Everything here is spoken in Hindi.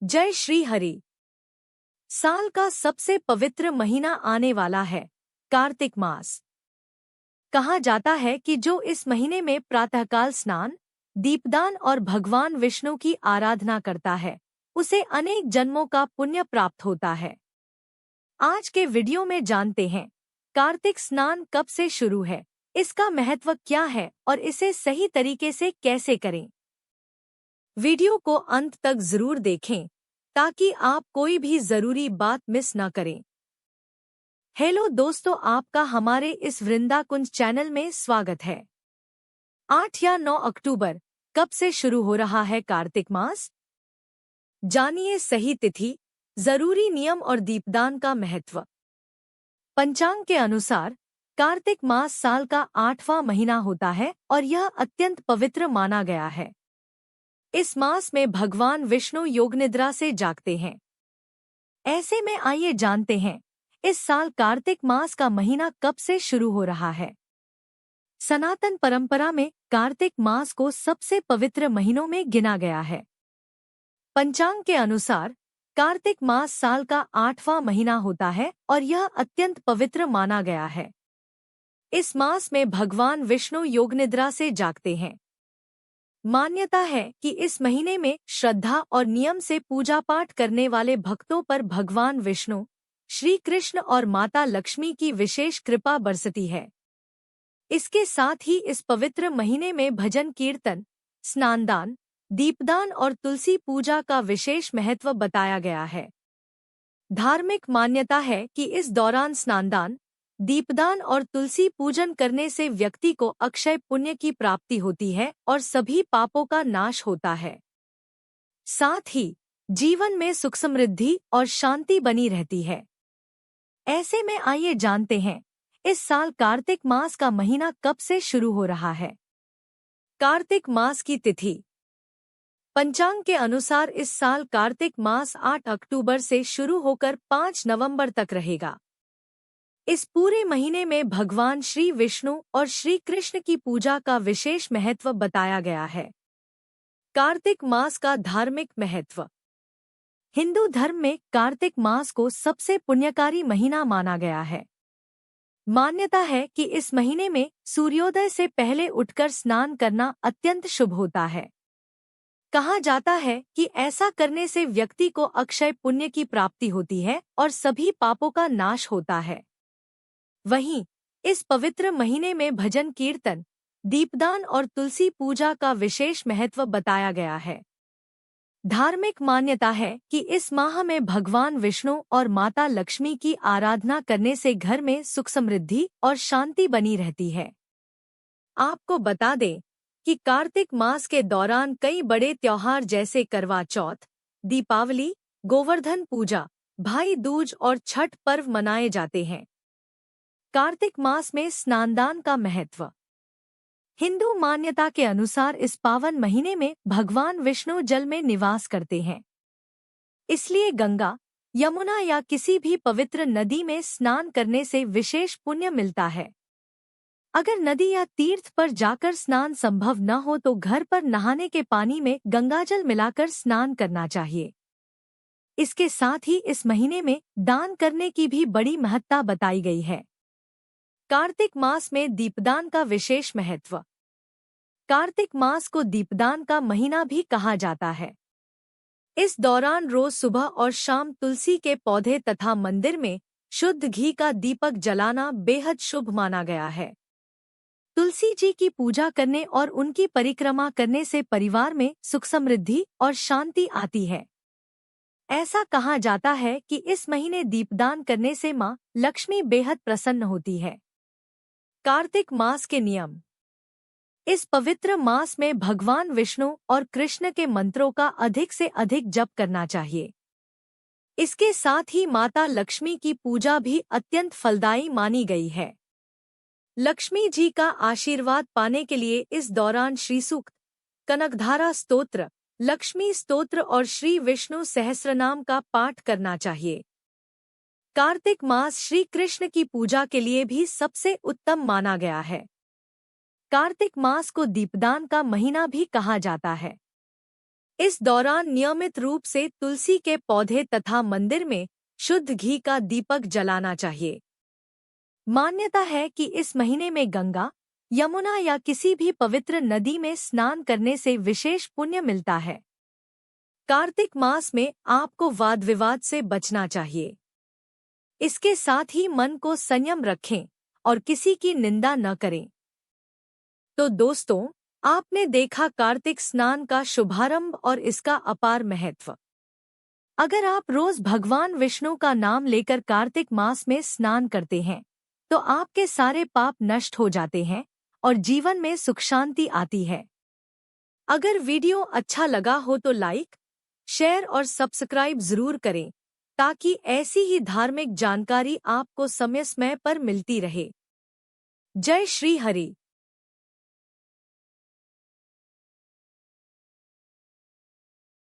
जय श्री हरि। साल का सबसे पवित्र महीना आने वाला है, कार्तिक मास। कहा जाता है कि जो इस महीने में प्रातःकाल स्नान, दीपदान और भगवान विष्णु की आराधना करता है, उसे अनेक जन्मों का पुण्य प्राप्त होता है। आज के वीडियो में जानते हैं कार्तिक स्नान कब से शुरू है, इसका महत्व क्या है और इसे सही तरीके से कैसे करें। वीडियो को अंत तक जरूर देखें ताकि आप कोई भी जरूरी बात मिस न करें। हेलो दोस्तों, आपका हमारे इस वृंदाकुंज चैनल में स्वागत है। 8 या 9 अक्टूबर कब से शुरू हो रहा है कार्तिक मास? जानिए सही तिथि, जरूरी नियम और दीपदान का महत्व। पंचांग के अनुसार कार्तिक मास साल का 8वां महीना होता है और यह अत्यंत पवित्र माना गया है। इस मास में भगवान विष्णु योगनिद्रा से जागते हैं। ऐसे में आइए जानते हैं इस साल कार्तिक मास का महीना कब से शुरू हो रहा है। सनातन परंपरा में कार्तिक मास को सबसे पवित्र महीनों में गिना गया है। पंचांग के अनुसार कार्तिक मास साल का 8वां महीना होता है और यह अत्यंत पवित्र माना गया है। इस मास में भगवान विष्णु योगनिद्रा से जागते हैं। मान्यता है कि इस महीने में श्रद्धा और नियम से पूजा पाठ करने वाले भक्तों पर भगवान विष्णु, श्री कृष्ण और माता लक्ष्मी की विशेष कृपा बरसती है। इसके साथ ही इस पवित्र महीने में भजन कीर्तन, स्नानदान, दीपदान और तुलसी पूजा का विशेष महत्व बताया गया है। धार्मिक मान्यता है कि इस दौरान स्नानदान, दीपदान और तुलसी पूजन करने से व्यक्ति को अक्षय पुण्य की प्राप्ति होती है और सभी पापों का नाश होता है। साथ ही जीवन में सुख समृद्धि और शांति बनी रहती है। ऐसे में आइए जानते हैं इस साल कार्तिक मास का महीना कब से शुरू हो रहा है। कार्तिक मास की तिथि। पंचांग के अनुसार इस साल कार्तिक मास 8 अक्टूबर से शुरू होकर 5 नवंबर तक रहेगा। इस पूरे महीने में भगवान श्री विष्णु और श्री कृष्ण की पूजा का विशेष महत्व बताया गया है। कार्तिक मास का धार्मिक महत्व। हिंदू धर्म में कार्तिक मास को सबसे पुण्यकारी महीना माना गया है। मान्यता है कि इस महीने में सूर्योदय से पहले उठकर स्नान करना अत्यंत शुभ होता है। कहा जाता है कि ऐसा करने से व्यक्ति को अक्षय पुण्य की प्राप्ति होती है और सभी पापों का नाश होता है। वहीं इस पवित्र महीने में भजन कीर्तन, दीपदान और तुलसी पूजा का विशेष महत्व बताया गया है। धार्मिक मान्यता है कि इस माह में भगवान विष्णु और माता लक्ष्मी की आराधना करने से घर में सुख समृद्धि और शांति बनी रहती है। आपको बता दें कि कार्तिक मास के दौरान कई बड़े त्योहार जैसे करवा चौथ, दीपावली, गोवर्धन पूजा, भाई दूज और छठ पर्व मनाए जाते हैं। कार्तिक मास में स्नानदान का महत्व। हिंदू मान्यता के अनुसार इस पावन महीने में भगवान विष्णु जल में निवास करते हैं। इसलिए गंगा, यमुना या किसी भी पवित्र नदी में स्नान करने से विशेष पुण्य मिलता है। अगर नदी या तीर्थ पर जाकर स्नान संभव न हो तो घर पर नहाने के पानी में गंगाजल मिलाकर स्नान करना चाहिए। इसके साथ ही इस महीने में दान करने की भी बड़ी महत्ता बताई गई है। कार्तिक मास में दीपदान का विशेष महत्व। कार्तिक मास को दीपदान का महीना भी कहा जाता है। इस दौरान रोज सुबह और शाम तुलसी के पौधे तथा मंदिर में शुद्ध घी का दीपक जलाना बेहद शुभ माना गया है। तुलसी जी की पूजा करने और उनकी परिक्रमा करने से परिवार में सुख समृद्धि और शांति आती है। ऐसा कहा जाता है कि इस महीने दीपदान करने से मां लक्ष्मी बेहद प्रसन्न होती है। कार्तिक मास के नियम। इस पवित्र मास में भगवान विष्णु और कृष्ण के मंत्रों का अधिक से अधिक जप करना चाहिए। इसके साथ ही माता लक्ष्मी की पूजा भी अत्यंत फलदायी मानी गई है। लक्ष्मी जी का आशीर्वाद पाने के लिए इस दौरान श्री सूक्त, कनकधारा स्तोत्र, लक्ष्मी स्तोत्र और श्री विष्णु सहस्रनाम का पाठ करना चाहिए। कार्तिक मास श्री कृष्ण की पूजा के लिए भी सबसे उत्तम माना गया है। कार्तिक मास को दीपदान का महीना भी कहा जाता है। इस दौरान नियमित रूप से तुलसी के पौधे तथा मंदिर में शुद्ध घी का दीपक जलाना चाहिए। मान्यता है कि इस महीने में गंगा, यमुना या किसी भी पवित्र नदी में स्नान करने से विशेष पुण्य मिलता है। कार्तिक मास में आपको वाद विवाद से बचना चाहिए। इसके साथ ही मन को संयम रखें और किसी की निंदा न करें। तो दोस्तों, आपने देखा कार्तिक स्नान का शुभारंभ और इसका अपार महत्व। अगर आप रोज भगवान विष्णु का नाम लेकर कार्तिक मास में स्नान करते हैं तो आपके सारे पाप नष्ट हो जाते हैं और जीवन में सुख शांति आती है। अगर वीडियो अच्छा लगा हो तो लाइक, शेयर और सब्सक्राइब जरूर करें ताकि ऐसी ही धार्मिक जानकारी आपको समय समय पर मिलती रहे। जय श्री हरि।